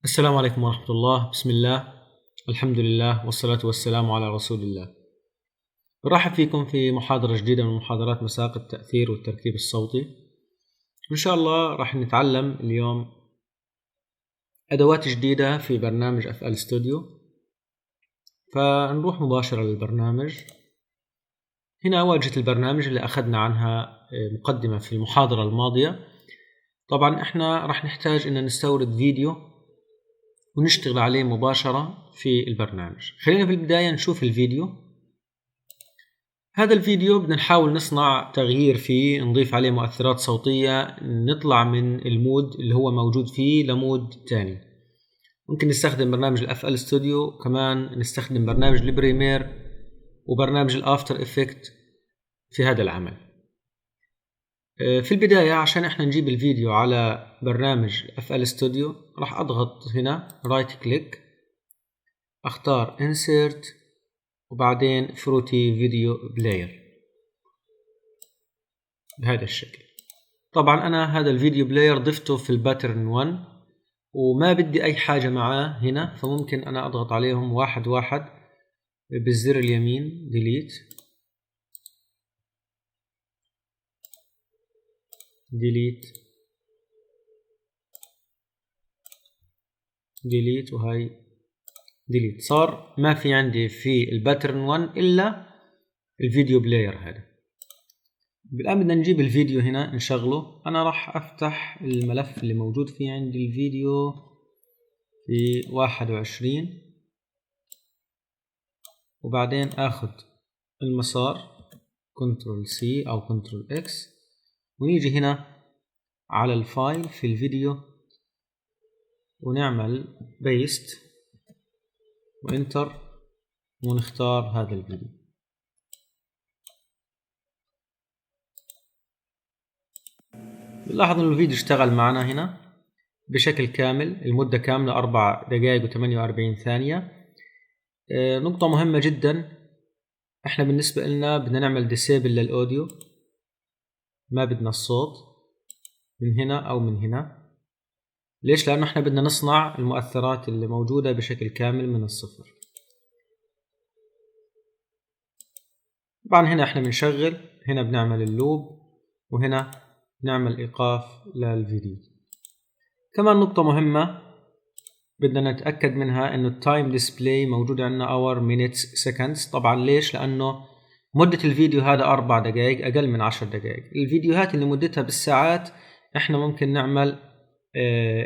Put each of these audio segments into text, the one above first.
السلام عليكم ورحمة الله. بسم الله، الحمد لله، والصلاة والسلام على رسول الله. برحب فيكم في محاضرة جديدة من محاضرات مساق التأثير والتركيب الصوتي. إن شاء الله راح نتعلم اليوم أدوات جديدة في برنامج FL Studio. فنروح مباشرة للبرنامج. هنا واجهة البرنامج اللي أخذنا عنها مقدمة في المحاضرة الماضية. طبعا إحنا راح نحتاج إن نستورد فيديو ونشتغل عليه مباشرة في البرنامج. خلينا في البداية نشوف الفيديو. هذا الفيديو بدنا نحاول نصنع تغيير فيه، نضيف عليه مؤثرات صوتية، نطلع من المود اللي هو موجود فيه لمود تاني. ممكن نستخدم برنامج الFL Studio، كمان نستخدم برنامج البريمير وبرنامج الأفتر إفكت في هذا العمل. في البداية عشان احنا نجيب الفيديو على برنامج FL Studio راح أضغط هنا رايت كليك، أختار Insert وبعدين Fruity Video Player بهذا الشكل. طبعا أنا هذا الفيديو بلاير ضفته في الباترن 1 وما بدي أي حاجة معاه هنا، فممكن أنا أضغط عليهم واحد واحد بالزر اليمين ديليت وهاي ديليت. صار ما في عندي في الباترن 1 إلا الفيديو بلاير هذا. الآن بدنا نجيب الفيديو هنا نشغله. أنا راح أفتح الملف اللي موجود فيه عندي الفيديو في 21 وبعدين أخذ المسار كنترول سي أو كنترول إكس ونيجي هنا على الفايل في الفيديو ونعمل بيست وإنتر ونختار هذا الفيديو. نلاحظ إنه الفيديو اشتغل معنا هنا بشكل كامل، المدة كاملة 4 دقائق و48 ثانية. نقطة مهمة جدا، احنا بالنسبة لنا بدنا نعمل ديسيبل للأوديو، ما بدنا الصوت من هنا أو من هنا. ليش؟ لأنه احنا بدنا نصنع المؤثرات اللي موجودة بشكل كامل من الصفر. طبعا هنا احنا بنشغل، هنا بنعمل اللوب وهنا نعمل إيقاف للفيديو. كمان نقطة مهمة بدنا نتأكد منها إنه التايم ديسبلاي موجود عندنا hour minutes seconds. طبعا ليش؟ لأنه مدة الفيديو هذا 4 دقائق، أقل من 10 دقائق. الفيديوهات اللي مدتها بالساعات إحنا ممكن نعمل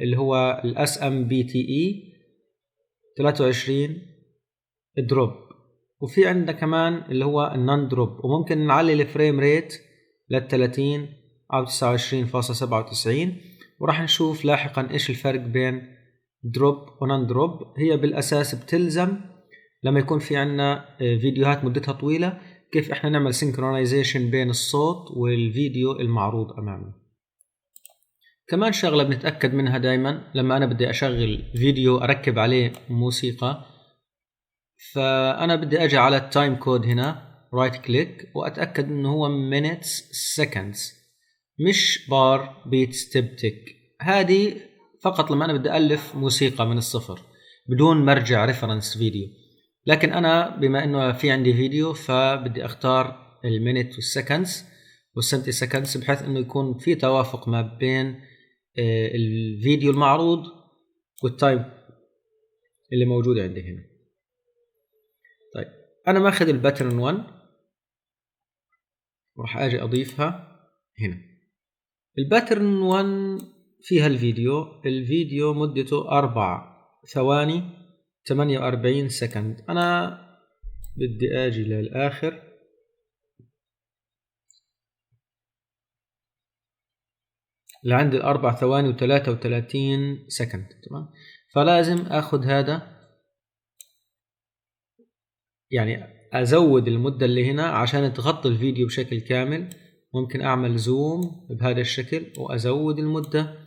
اللي هو SMPTE 23 دروب، وفي عندنا كمان اللي هو النون دروب، وممكن نعلي الفريم ريت لل30 أو 29.97. وراح نشوف لاحقا إيش الفرق بين دروب ونون دروب. هي بالأساس بتلزم لما يكون في عنا فيديوهات مدتها طويلة كيف إحنا نعمل سينكرونايزيشن بين الصوت والفيديو المعروض أمامنا. كمان شغلة بنتأكد منها دايما لما أنا بدي أشغل فيديو أركب عليه موسيقى، فأنا بدي أجي على التايم كود هنا رايت كليك وأتأكد إنه هو minutes seconds مش بار بيت ستيب تيك. هذه فقط لما أنا بدي ألف موسيقى من الصفر بدون مرجع ريفرنس فيديو. لكن أنا بما إنه في عندي فيديو فبدي أختار المينت والسكندز والسنتي سكندز بحيث إنه يكون في توافق ما بين الفيديو المعروض والتايم اللي موجود عندي هنا. طيب أنا ماخذ الباترن 1 وراح أجي أضيفها هنا. الباترن 1 فيها الفيديو مدته 4 ثواني 48 سكند. أنا بدي أجي للآخر لعند 4 ثواني و33 سكند، تمام؟ فلازم أخذ هذا، يعني أزود المدة اللي هنا عشان تغطي الفيديو بشكل كامل. ممكن أعمل زوم بهذا الشكل وأزود المدة.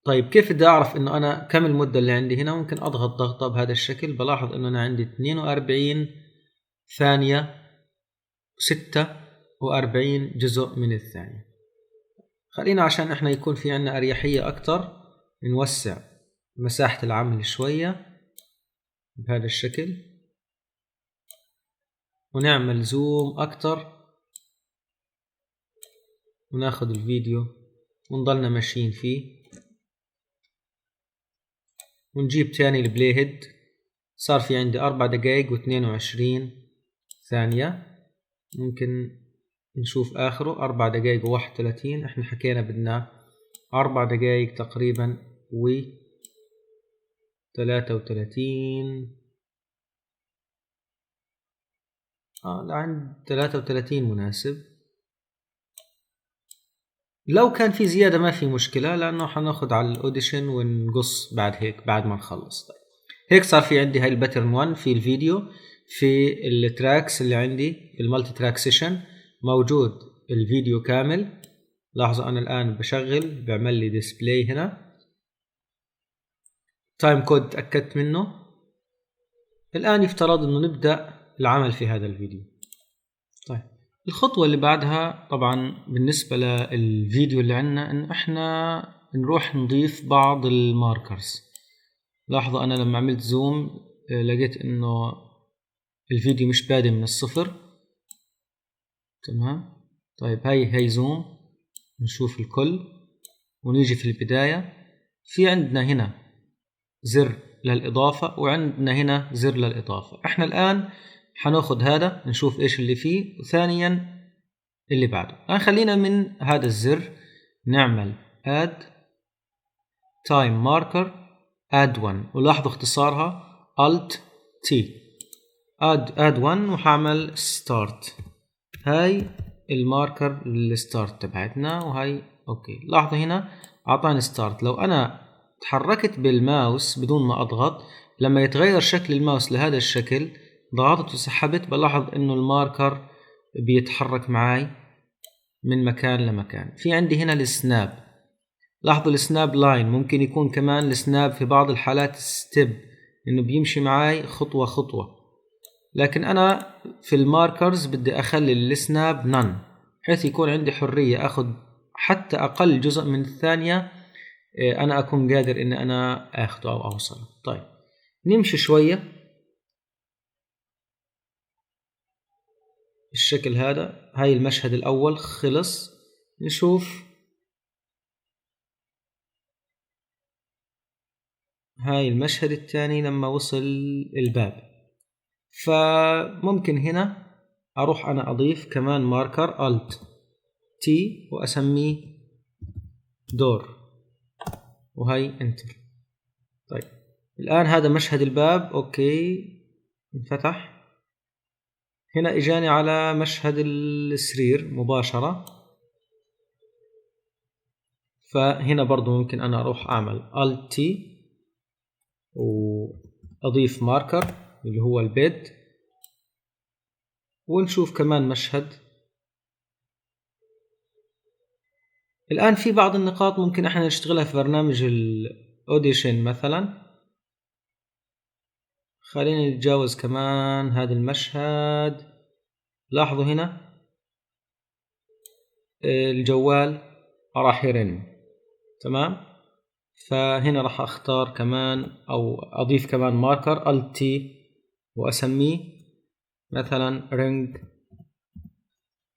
طيب كيف بدي أعرف إنه أنا كم المدة اللي عندي هنا؟ ممكن أضغط ضغطة بهذا الشكل، بلاحظ إنه أنا عندي 42 ثانية 46 جزء من الثانية. خلينا عشان إحنا يكون في عنا أريحية أكتر نوسع مساحة العمل شوية بهذا الشكل، ونعمل زوم أكتر وناخد الفيديو ونضلنا ماشيين فيه، ونجيب تاني البلاي هيد. صار في عندي 4 دقايق و22 ثانية. ممكن نشوف آخره 4 دقايق و31. احنا حكينا بدنا 4 دقايق تقريبا و33. لعند 33 مناسب. لو كان في زيادة ما في مشكلة، لأنه حناخد على الأوديشن ونقص بعد هيك بعد ما نخلص. طيب هيك صار في عندي هاي الباترن 1 في الفيديو. في التراكس اللي عندي في المالتي تراك سيشن موجود الفيديو كامل. لاحظوا أنا الآن بشغل بيعمل لي ديسبلاي هنا. تايم كود تأكدت منه. الآن يفترض أنه نبدأ العمل في هذا الفيديو. طيب الخطوة اللي بعدها طبعا بالنسبة للفيديو اللي عندنا إنه إحنا نروح نضيف بعض الماركرز. لاحظوا أنا لما عملت زوم لقيت إنه الفيديو مش بادئ من الصفر. تمام. طيب هاي زوم نشوف الكل، ونيجي في البداية في عندنا هنا زر للإضافة وعندنا هنا زر للإضافة. إحنا الآن حناخد هذا نشوف إيش اللي فيه، وثانيا اللي بعده. خلينا من هذا الزر نعمل add time marker add 1، ولاحظوا اختصارها alt t add 1، وحعمل start. هاي الماركر الستارت تبعتنا، وهاي اوكي. لاحظوا هنا اعطاني ستارت. لو انا تحركت بالماوس بدون ما اضغط، لما يتغير شكل الماوس لهذا الشكل ضغطت وسحبت، بلاحظ انه الماركر بيتحرك معاي من مكان لمكان. في عندي هنا السناب. لاحظوا السناب لاين ممكن يكون كمان السناب في بعض الحالات ستيب، انه بيمشي معاي خطوة خطوة. لكن أنا في الماركرز بدي أخلي السناب نون، بحيث يكون عندي حرية أخذ حتى أقل جزء من الثانية أنا أكون قادر إن أنا أخذه أو أوصله. طيب نمشي شوية بالشكل هذا. هاي المشهد الأول خلص. نشوف هاي المشهد الثاني لما وصل الباب. فممكن هنا أروح أنا أضيف كمان ماركر Alt T وأسميه دور، وهي انتر. طيب الآن هذا مشهد الباب اوكي انفتح. هنا اجاني على مشهد السرير مباشرة، فهنا برضو ممكن انا اروح اعمل Alt T واضيف ماركر اللي هو البيد، ونشوف كمان مشهد. الآن في بعض النقاط ممكن احنا نشتغلها في برنامج الأوديشن مثلا. خلينا نتجاوز كمان هذا المشهد. لاحظوا هنا الجوال راح يرن. تمام. فهنا راح اختار كمان او اضيف كمان ماركر Alt T واسميه مثلا رينج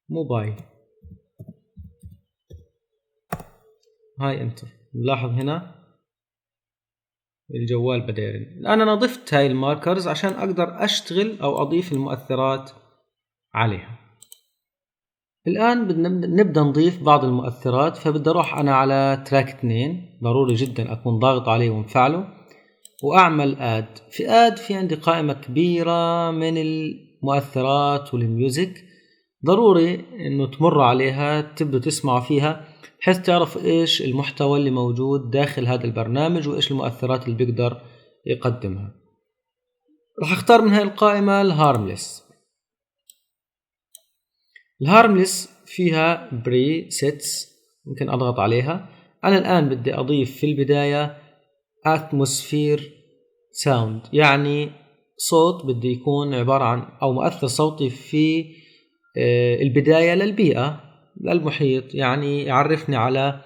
موبايل. هاي انتر. نلاحظ هنا الجوال بدا يرن. الان انا ضفت هاي الماركرز عشان اقدر اشتغل او اضيف المؤثرات عليها. الآن بدنا نبدأ نضيف بعض المؤثرات. فبدي أروح أنا على تراك 2، ضروري جدا أكون ضاغط عليه ومفعله، وأعمل آد. في آد في عندي قائمة كبيرة من المؤثرات والميوزك، ضروري إنه تمر عليها تبدأ تسمعوا فيها بحيث تعرف إيش المحتوى اللي موجود داخل هذا البرنامج وإيش المؤثرات اللي بيقدر يقدمها. راح أختار من هاي القائمة الهارملس. الهارملس فيها بري سيتس، ممكن أضغط عليها. أنا الآن بدي أضيف في البداية أتموسفير ساوند، يعني صوت بدي يكون عبارة عن أو مؤثر صوتي في البداية للبيئة للمحيط، يعني يعرفني على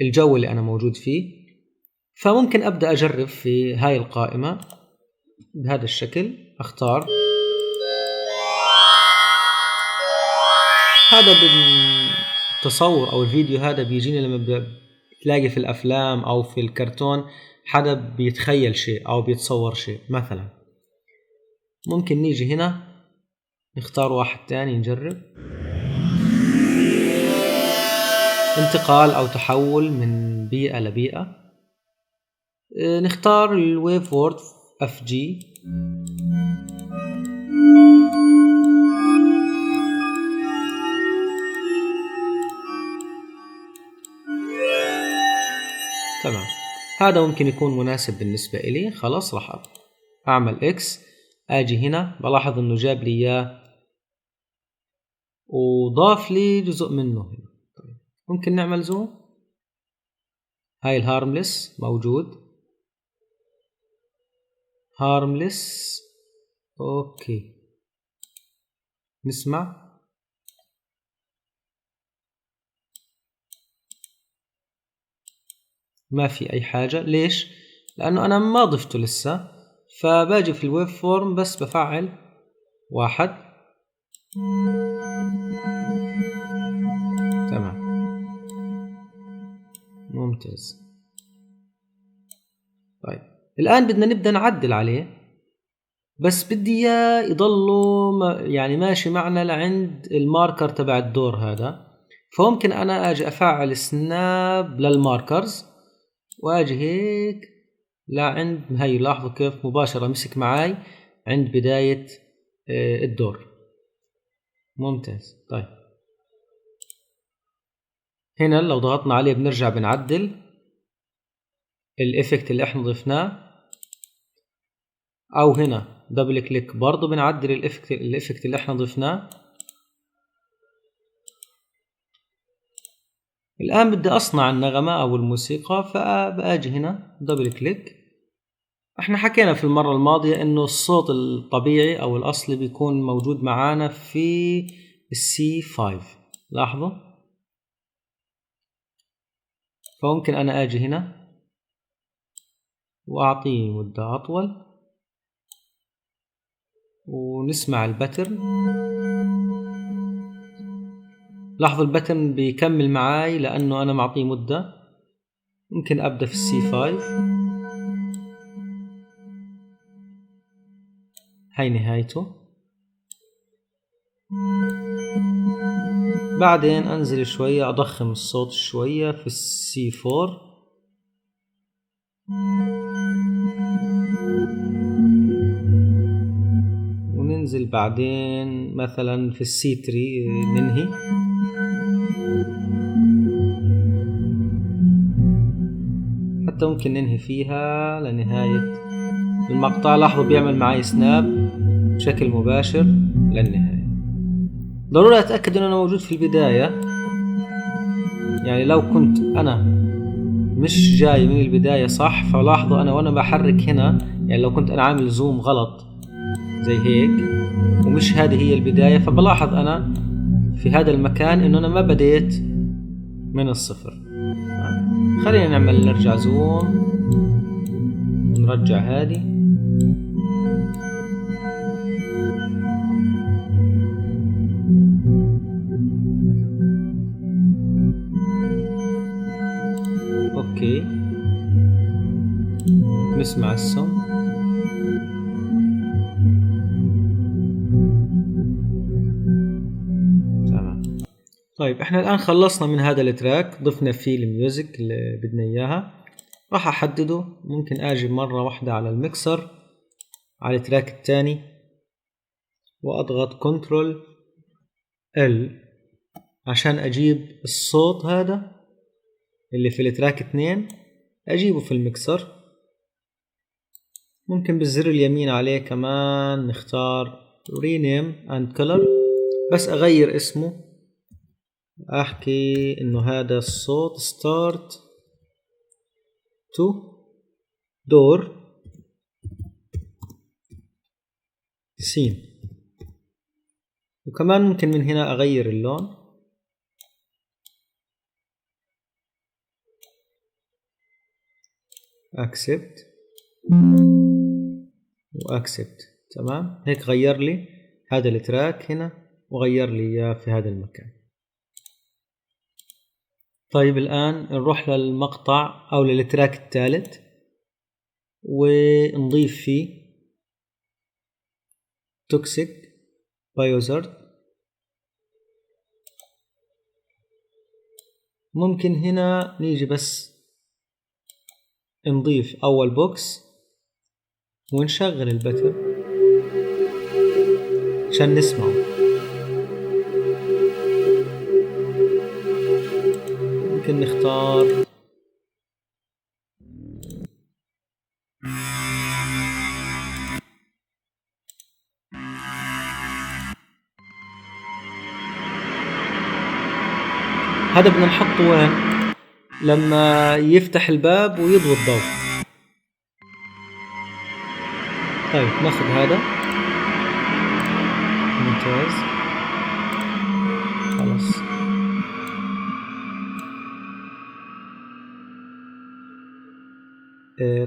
الجو اللي أنا موجود فيه. فممكن أبدأ أجرب في هاي القائمة بهذا الشكل. أختار هذا بالتصور أو الفيديو، هذا بيجيني لما بتلاقي في الأفلام أو في الكرتون حدا بيتخيل شيء أو بيتصور شيء. مثلا ممكن نيجي هنا نختار واحد تاني نجرب انتقال أو تحول من بيئة لبيئة. نختار الويف وورد FG. تمام، هذا ممكن يكون مناسب بالنسبة إلي. خلاص راح أعمل X، أجي هنا بلاحظ إنه جاب لي إياه وضاف لي جزء منه هنا. طيب ممكن نعمل زوم. هاي الهارملس موجود، هارملس. أوكي نسمع. ما في أي حاجة. ليش؟ لأنه أنا ما ضفته لسه. فباجي في الويب فورم بس بفعل واحد. تمام ممتاز. طيب الآن بدنا نبدأ نعدل عليه، بس بدي إياه يضله يعني ماشي معنا لعند الماركر تبع الدور هذا. فممكن أنا أجي أفعل سناب للماركرز وأجي هيك لعند هاي. لاحظوا كيف مباشرة مسك معاي عند بداية الدور. ممتاز. طيب هنا لو ضغطنا عليه بنرجع بنعدل الإفكت اللي احنا ضفناه، أو هنا دبل كليك برضو بنعدل الإفكت اللي احنا ضفناه. الآن بدي أصنع النغمة أو الموسيقى، فبأجي هنا دبل كليك. احنا حكينا في المرة الماضية إنه الصوت الطبيعي أو الأصلي بيكون موجود معانا في C5. لاحظوا. فممكن أنا أجي هنا وأعطيه مدة أطول ونسمع الباترن. لاحظوا الباترن بيكمل معاي لأنه أنا معطيه مدة. ممكن أبدأ في C5. هاي نهايته. بعدين أنزل شوية أضخم الصوت شوية في C4. وننزل بعدين مثلا في C3 ننهي. حتى ممكن ننهي فيها لنهاية المقطع. لاحظوا بيعمل معي سناب بشكل مباشر للنهاية. ضروري أتأكد أنه أنا موجود في البداية. يعني لو كنت أنا مش جاي من البداية صح، فلاحظوا أنا وأنا بحرك هنا، يعني لو كنت أنا عامل زوم غلط زي هيك ومش هذه هي البداية، فبلاحظ أنا في هذا المكان إنه أنا ما بديت من الصفر. خلينا نرجع زوم ونرجع هذه. اوكي نسمع الصوت. تمام. طيب احنا الآن خلصنا من هذا التراك، ضفنا فيه الميوزك اللي بدنا إياها. راح أحدده. ممكن أجي مرة واحدة على الميكسر على التراك الثاني وأضغط كنترول L عشان أجيب الصوت هذا اللي في التراك 2 أجيبه في الميكسر. ممكن بالزر اليمين عليه كمان نختار Rename and Color، بس أغير اسمه. أحكي إنه هذا الصوت Start to Door Scene. وكمان ممكن من هنا أغير اللون. accept واكسبت. تمام، هيك غير لي هذا التراك هنا وغير لي اياه في هذا المكان. طيب الآن نروح للمقطع أو للتراك الثالث ونضيف فيه توكسيك بايوزارد. ممكن هنا نيجي بس نضيف أول بوكس ونشغل البتر عشان نسمعه. ممكن نختار هذا بدنا نحطه وين؟ لما يفتح الباب ويضوي الضوء. طيب ناخذ هذا، ممتاز، خلاص.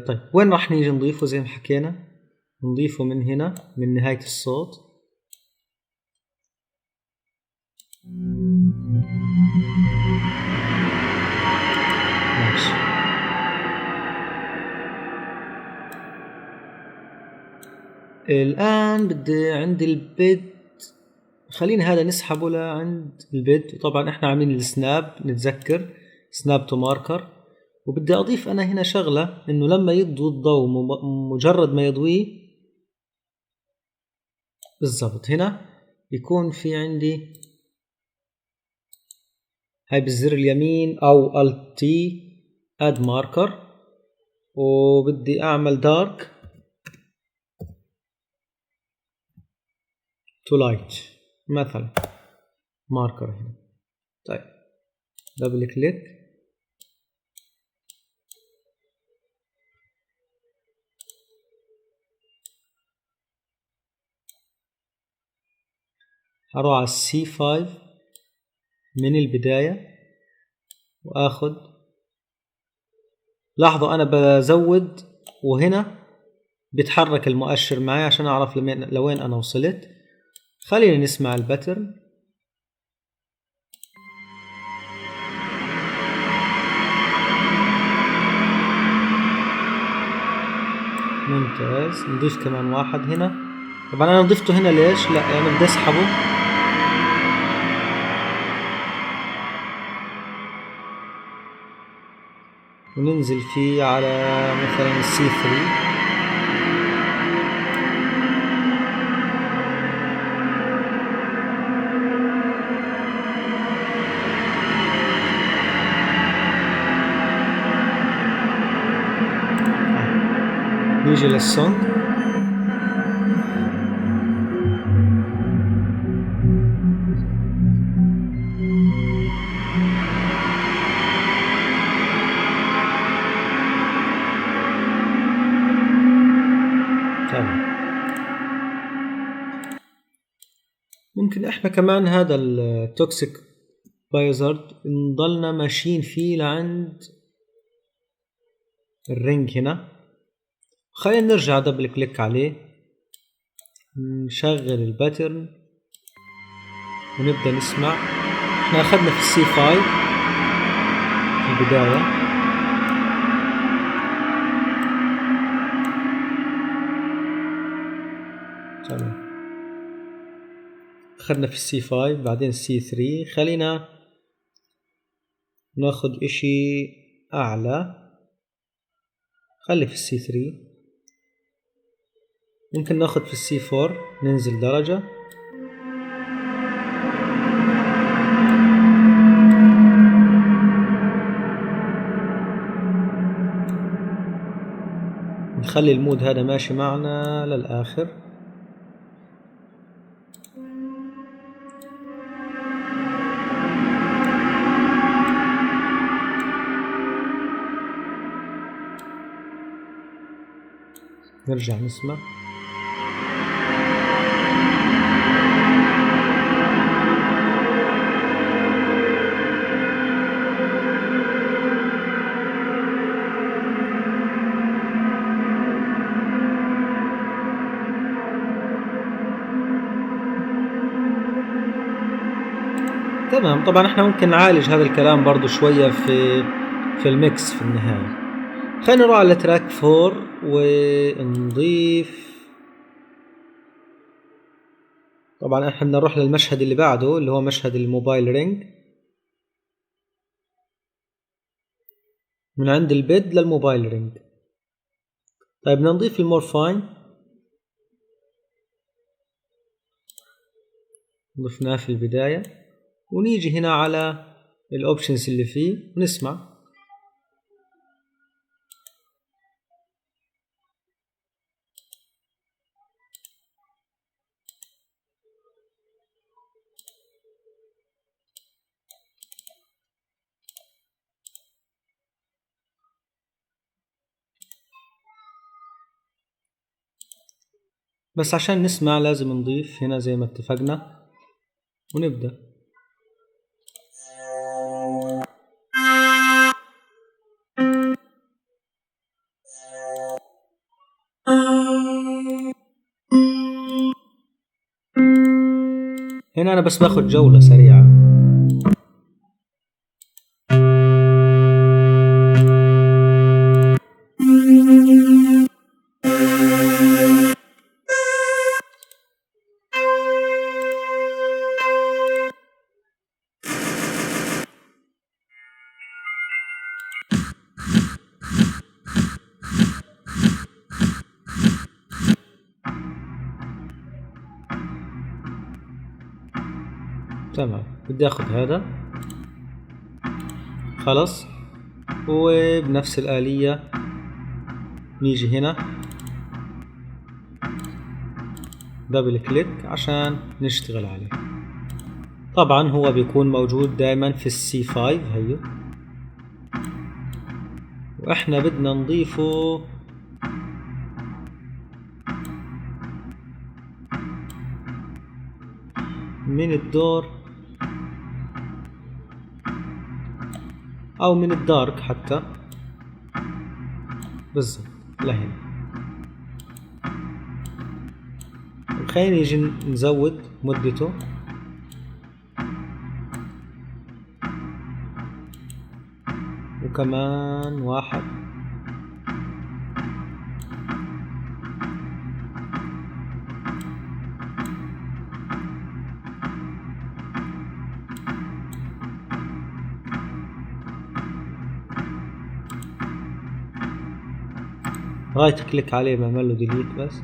طيب وين راح نيجي نضيفه؟ زي ما حكينا نضيفه من هنا من نهاية الصوت. ماشي. الآن بدي عند البيد، خلينا هذا نسحبه لعند البيد. طبعا احنا عاملين السناب، نتذكر سناب تو ماركر. وبدي أضيف أنا هنا شغلة، إنه لما يضوي الضوء مجرد ما يضويه بالضبط هنا يكون في عندي هاي بالزر اليمين أو Alt T Add Marker، وبدي أعمل Dark to Light مثلا ماركر هنا. طيب دبل كليك، هروح على C5 من البداية وآخذ. لاحظوا أنا بزود وهنا بيتحرك المؤشر معي عشان أعرف لوين أنا وصلت. خلينا نسمع الباترن. ممتاز، نضيف كمان واحد هنا. طبعا أنا ضفته هنا ليش؟ لا يعني بدي أسحبه وننزل فيه على مثلا C3. نيجي للسونج. ممكن احنا كمان هذا التوكسيك بايوزارد نضلنا ماشيين فيه لعند الرينج هنا. خلينا نرجع دبل كليك عليه، نشغل الباترن ونبدأ نسمع. احنا اخذنا في C5 في البداية. تمام، أخذنا في C5 بعدين C3. خلينا ناخد اشي أعلى، خلي في C3. ممكن ناخد في C4 ننزل درجة. نخلي المود هذا ماشي معنا للآخر. نرجع نسمع. تمام. طبعا احنا ممكن نعالج هذا الكلام برضو شوية في الميكس في النهاية. خلينا نروح على تراك 4 ونضيف. طبعا احنا بدنا نروح للمشهد اللي بعده اللي هو مشهد الموبايل رينج، من عند البيد للموبايل رينج. طيب بدنا نضيف المور فاين، ضفناه في البداية، ونيجي هنا على الاوبشنز اللي فيه ونسمع. بس عشان نسمع لازم نضيف هنا زي ما اتفقنا ونبدأ. هنا أنا بس باخد جولة سريعة. تمام، بدي اخذ هذا خلص، وبنفس الآلية نيجي هنا دبل كليك عشان نشتغل عليه. طبعا هو بيكون موجود دائما في السي 5 هيو، واحنا بدنا نضيفه من الدور او من الدارك حتى بالضبط لهنا. خلينا نيجي نزود مدته، وكمان واحد. رايت كليك عليه بعمل له ديليت بس.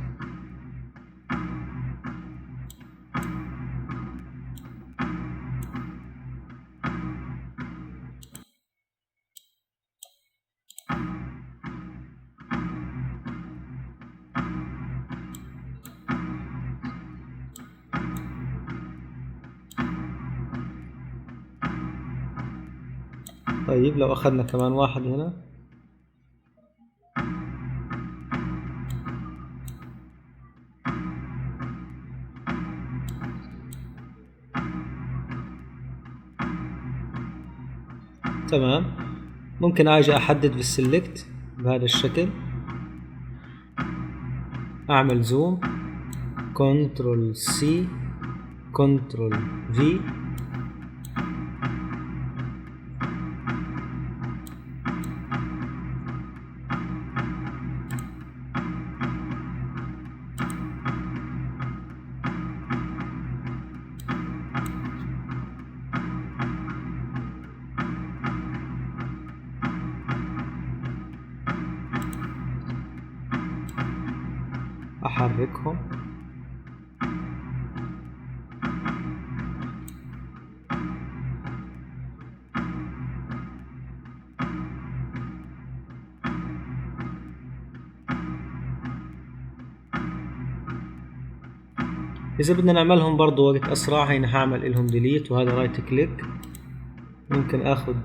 طيب لو اخذنا كمان واحد هنا، تمام. ممكن اجي احدد بالسلكت بهذا الشكل، اعمل زوم، كنترول سي، كنترول في، احركهم. اذا بدنا نعملهم برضو وقت اسرع، هنا هعمل لهم ديليت، وهذا رايت كليك. ممكن اخذ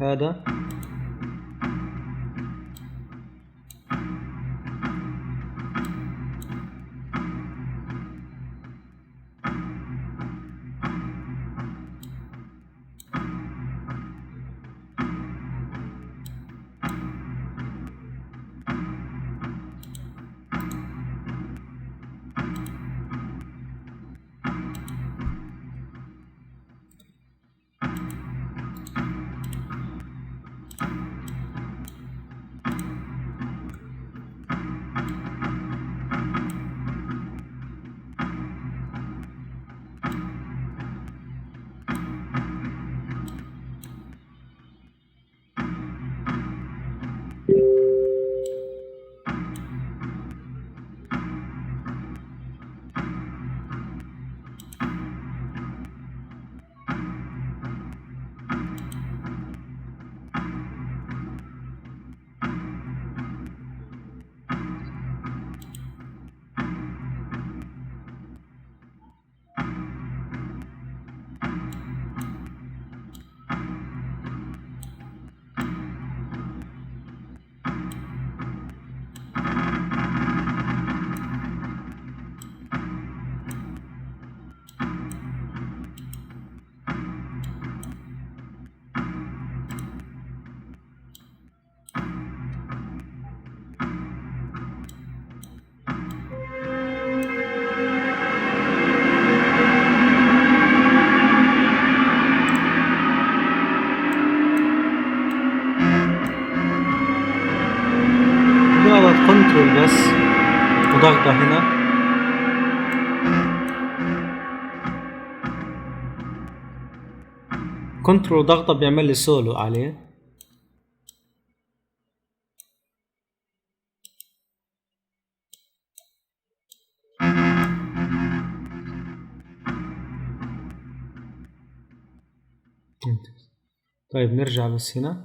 هذا كنترول بس وضغطة هنا كنترول ضغطة بيعمل لي سولو عليه. طيب نرجع بس هنا.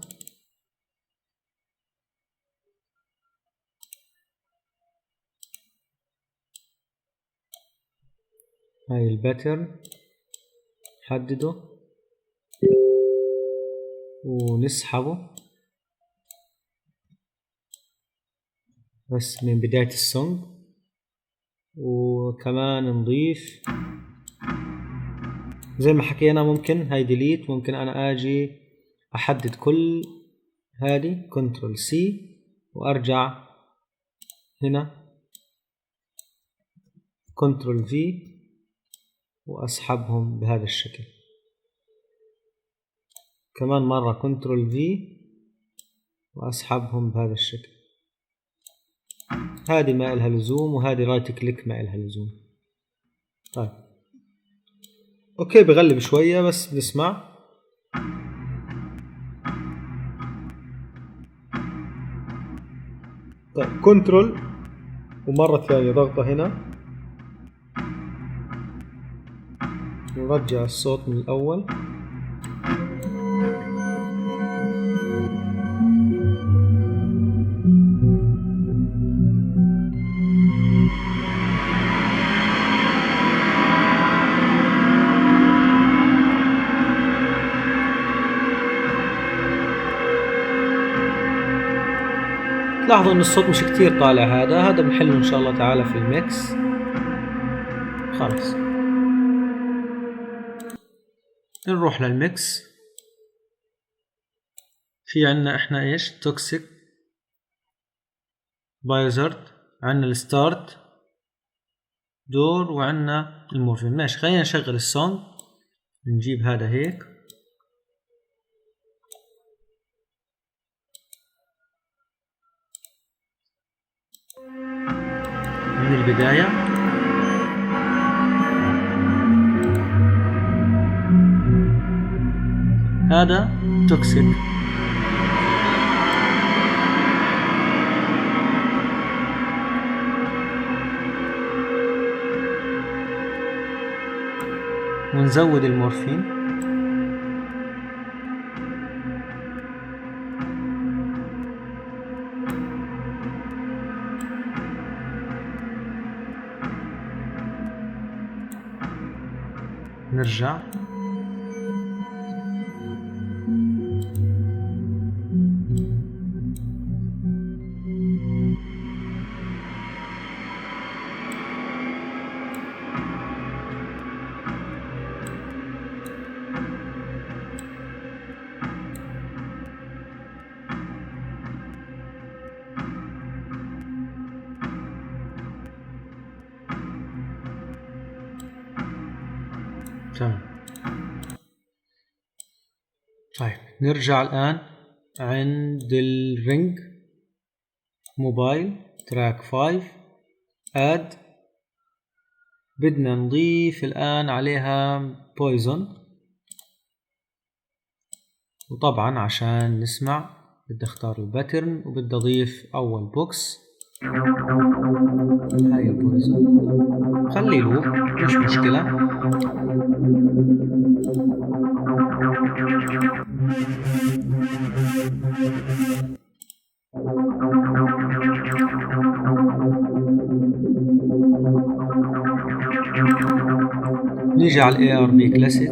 هاي الباترن حدده ونسحبه بس من بداية السونج، وكمان نضيف زي ما حكينا ممكن هاي ديليت، ممكن أنا أجي أحدد كل هذه كنترول سي وأرجع هنا كنترول في وأسحبهم بهذا الشكل. كمان مرة كنترول في وأسحبهم بهذا الشكل. هذه ما إلها لزوم وهذه رايت كليك ما إلها لزوم. طيب أوكي بغلب شوية بس بنسمع. طيب كنترول ومرة ثانية ضغطة هنا ونرجع الصوت من الأول. لاحظوا ان الصوت مش كتير طالع، هذا بنحله ان شاء الله تعالى في الميكس. خلاص نروح للميكس. في عنا احنا ايش؟ توكسيك بايزرد، عنا الستارت دور وعنا المورفين. ماشي خلينا نشغل السونج. نجيب هذا هيك من البداية. هذا توكسيك. ونزود المورفين. نرجع تمام. طيب نرجع الآن عند الرينج موبايل تراك 5 اد. بدنا نضيف الآن عليها بويزون، وطبعا عشان نسمع بدي اختار الباترن وبدي اضيف اول بوكس. هاي البويزون خلي لوب مش مشكلة. نيجي على الاي ار بي كلاسيك.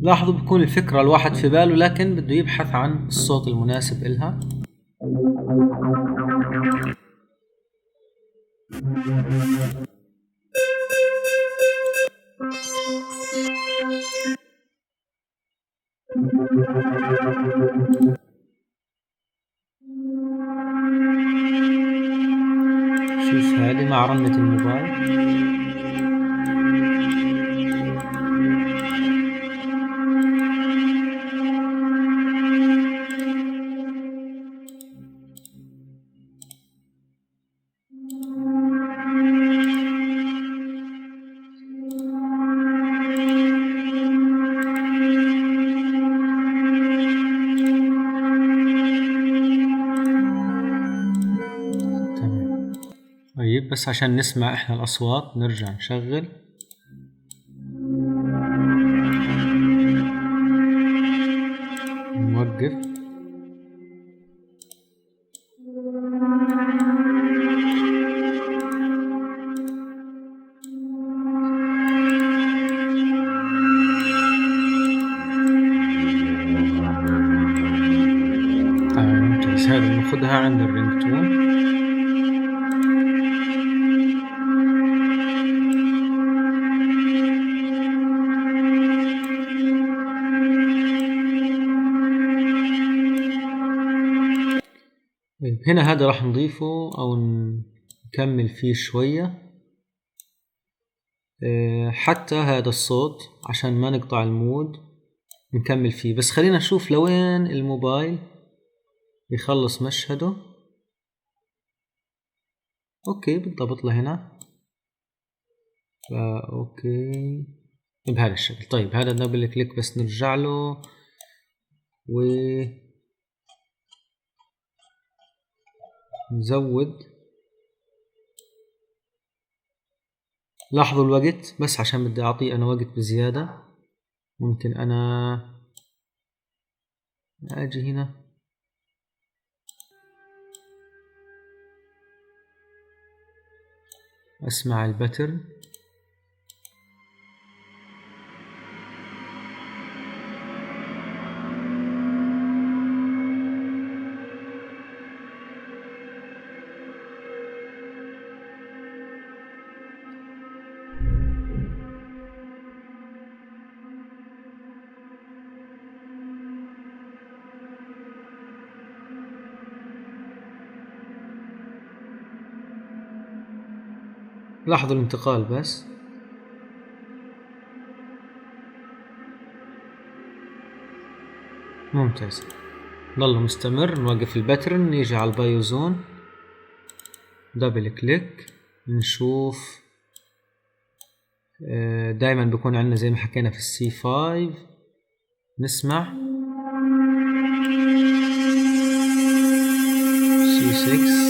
لاحظوا بكون الفكرة الواحد في باله لكن بده يبحث عن الصوت المناسب إلها. شوف هذه مع نسمع رنة الموبايل. طيب بس عشان نسمع احنا الاصوات نرجع نشغل. نوقف. ممتاز. هذا بناخدها عند الرينجتون. هنا هذا راح نضيفه أو نكمل فيه شوية حتى هذا الصوت عشان ما نقطع المود نكمل فيه. بس خلينا نشوف لوين الموبايل يخلص مشهده. أوكي بالضبط لهنا. أوكي بهذا الشكل. طيب هذا دبل كليك بس نرجع له نزود. لاحظوا الوقت بس عشان بدي أعطيه أنا وقت بزيادة. ممكن أنا أجي هنا أسمع الباترن. لاحظوا الانتقال بس. ممتاز. نضل مستمر. نوقف الباترن. نيجي على البايوزون دبل كليك. نشوف دايما بيكون عندنا زي ما حكينا في السي 5 نسمع سي 6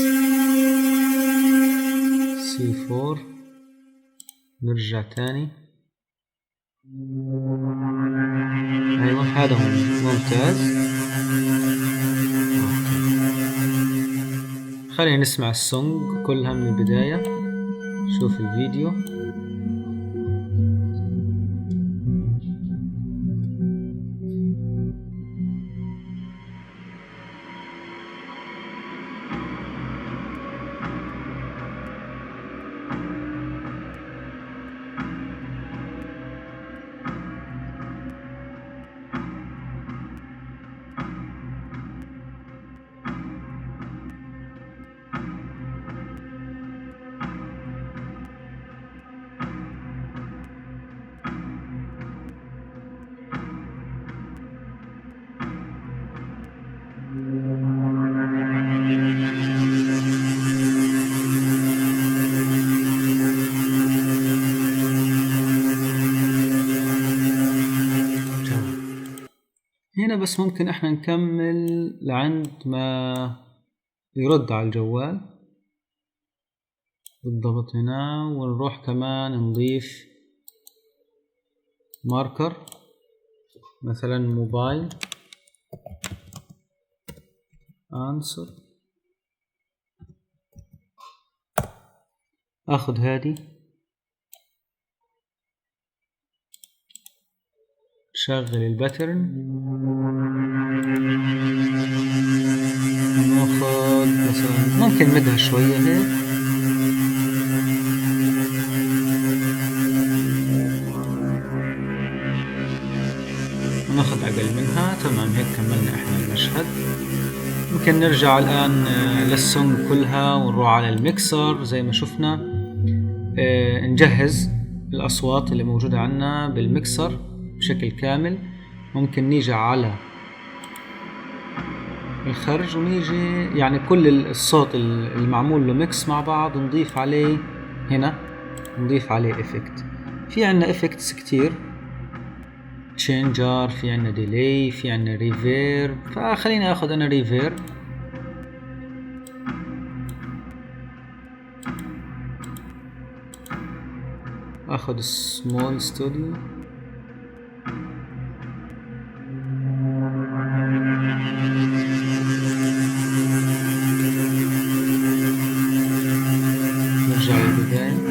سي 4. نرجع تاني. ايوه هذا هو. ممتاز. خلينا نسمع السونج كلها من البداية. شوف الفيديو. هنا بس ممكن احنا نكمل لعند ما يرد على الجوال بالضبط هنا. ونروح كمان نضيف ماركر مثلا موبايل answer. اخذ هذه شغل الباترن. ناخذ مثلا ممكن مدها شوية هيك. ناخذ أقل منها. تمام هيك كملنا احنا المشهد. ممكن نرجع الآن للسونج كلها ونروح على الميكسر زي ما شفنا. نجهز الأصوات اللي موجودة عنا بالمكسر بشكل كامل. ممكن نيجي على الخرج ونيجي يعني كل الصوت المعمول له ميكس مع بعض نضيف عليه هنا، نضيف عليه افكت. في عنا افكتس كتير، تشينجر، في عنا ديلي، في عنا ريفيرب. فخليني اخذ انا ريفيرب. اخذ سمول ستوديو. نرجع للبداية.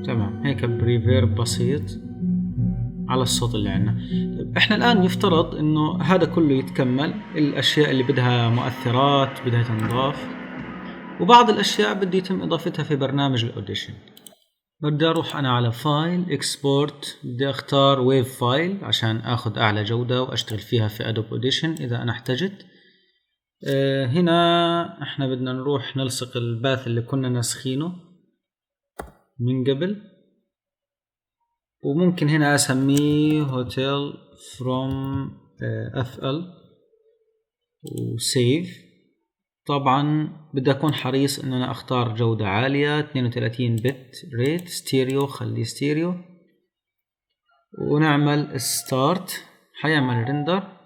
تمام، هيك بريفيرب بسيط على الصوت اللي عنا. احنا الان يفترض انه هذا كله يتكمل، الاشياء اللي بدها مؤثرات بدها تنضاف، وبعض الاشياء بدي يتم اضافتها في برنامج الاوديشن. بدي اروح انا على فايل اكسبورت، بدي اختار ويف فايل عشان اخذ اعلى جودة واشتغل فيها في ادوب اوديشن اذا انا احتجت. هنا احنا بدنا نروح نلصق الباث اللي كنا ناسخينه من قبل، وممكن هنا اسميه هوتيل فروم FL وسيف. طبعا بدي اكون حريص ان انا اختار جودة عالية 32 بت ريت ستيريو، خليه ستيريو، ونعمل ستارت. حيعمل ريندر.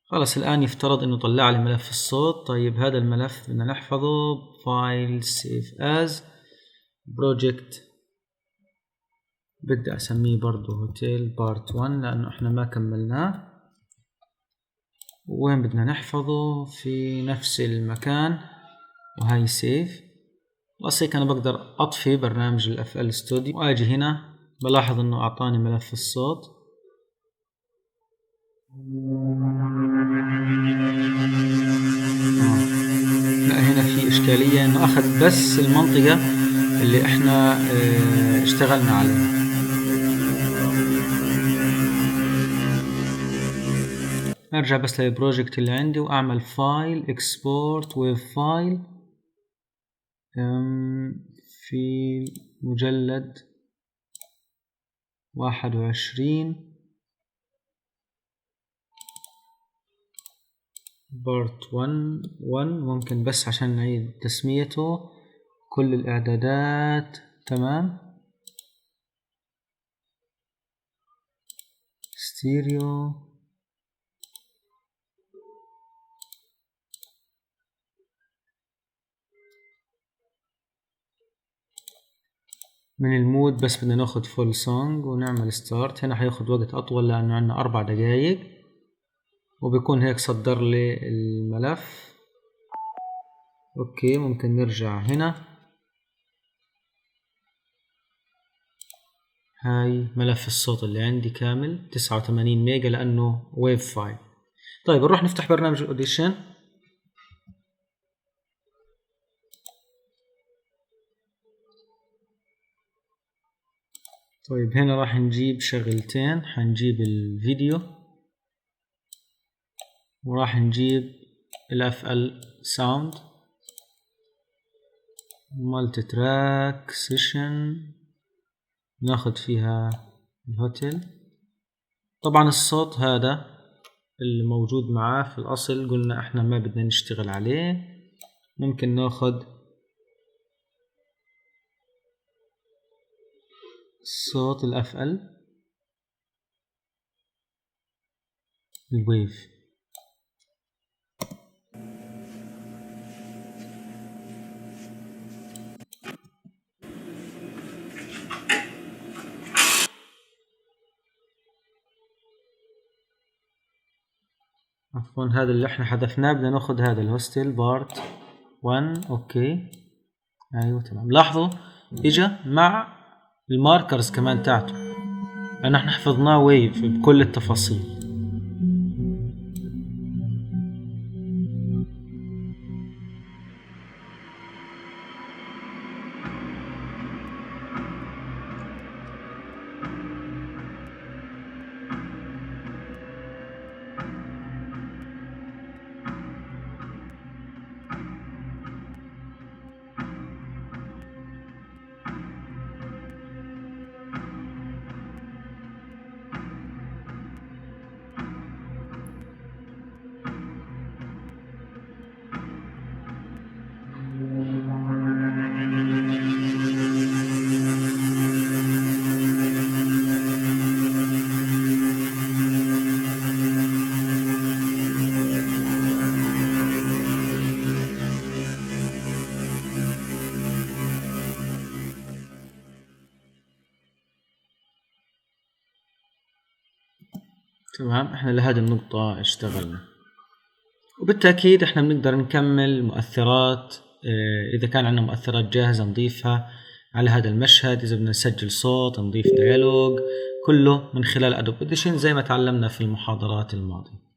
خلاص الان يفترض انه طلع لي ملف الصوت. طيب هذا الملف بدنا نحفظه فايل سيف از بروجكت. بدي اسميه برضو هوتيل بارت 1 لانه احنا ما كملناه. وين بدنا نحفظه؟ في نفس المكان، وهاي سيف. بس هيك انا بقدر اطفي برنامج الاف ال ستوديو واجي هنا بلاحظ انه اعطاني ملف الصوت. لا، هنا في اشكالية انه اخذ بس المنطقة اللي احنا اشتغلنا عليها. ارجع بس للبروجكت اللي عندي واعمل فايل اكسبورت ويف فايل في مجلد 21 بارت 1. ممكن بس عشان نعيد تسميته. كل الاعدادات تمام. ستيريو. من المود بس بدنا ناخد فول سونج ونعمل ستارت. هنا حياخد وقت اطول لانه عندنا 4 دقايق، وبيكون هيك صدر لي الملف. اوكي، ممكن نرجع هنا. هاي ملف الصوت اللي عندي كامل 89 ميجا لانه ويف فايل. طيب نروح نفتح برنامج الاوديشن. طيب هنا راح نجيب شغلتين، حنجيب الفيديو وراح نجيب الاف ال ساوند مالتي تراك سيشن ناخد فيها الهوتيل. طبعا الصوت هذا اللي موجود معاه في الاصل قلنا احنا ما بدنا نشتغل عليه. ممكن ناخد صوت الاف ال الويف. عفوا، هذا اللي احنا حذفناه بدنا ناخد هذا الهوستل بارت 1. اوكي، ايوه تمام. لاحظوا اجا مع الماركرز كمان تاعته لان احنا حفظناه ويف بكل التفاصيل. تمام، احنا لهذه النقطة اشتغلنا، وبالتأكيد احنا بنقدر نكمل مؤثرات. إذا كان عندنا مؤثرات جاهزة نضيفها على هذا المشهد، إذا بدنا نسجل صوت نضيف ديالوج، كله من خلال أدوب أوديشن زي ما تعلمنا في المحاضرات الماضية.